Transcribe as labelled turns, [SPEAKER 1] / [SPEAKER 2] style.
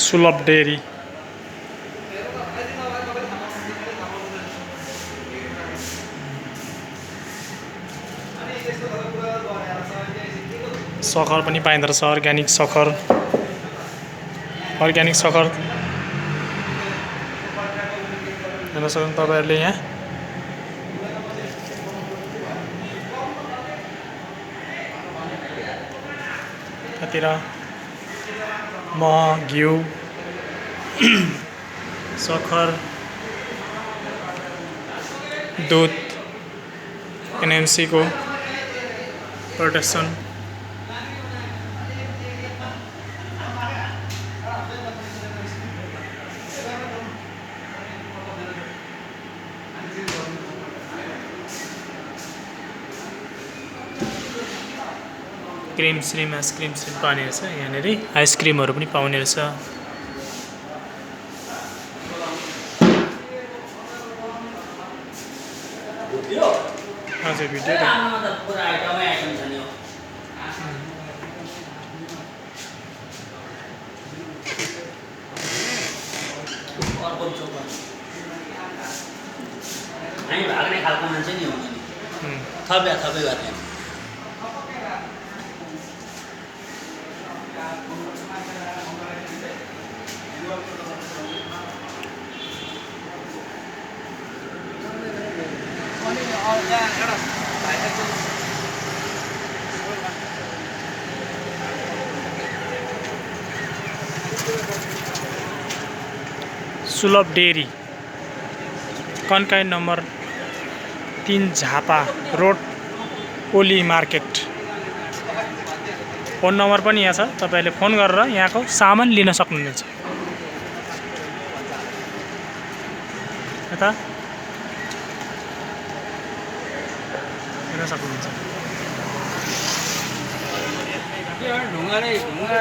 [SPEAKER 1] सुलभ डेरी सखर पनि पाइँदो रहेछ अर्ग्यानिक सखर हेर्न सक्नुहुन्छ तपाईहरुले यहाँ यतातिर मह घिउ सखर दूध एनएमसी को प्रोडक्सन क्रीम श्रीम आइसक्रिम पाउने रहेछ यहाँनेर आइसक्रिमहरु पनि पाउने रहेछ हजुर भिडियो
[SPEAKER 2] पुरा आइटमै आइटम छ नि अर्को चोक हामी भाग्ने खालको मान्छे नि हो नि थपे गर्ने
[SPEAKER 1] Sulabh dairy Kankai number 3 Jhapa road Oli market phone number पनि यहाँ छ तपाईले फोन गरेर यहाँको सामान लिन सक्नुहुन्छ यता हेर्न सक्नुहुन्छ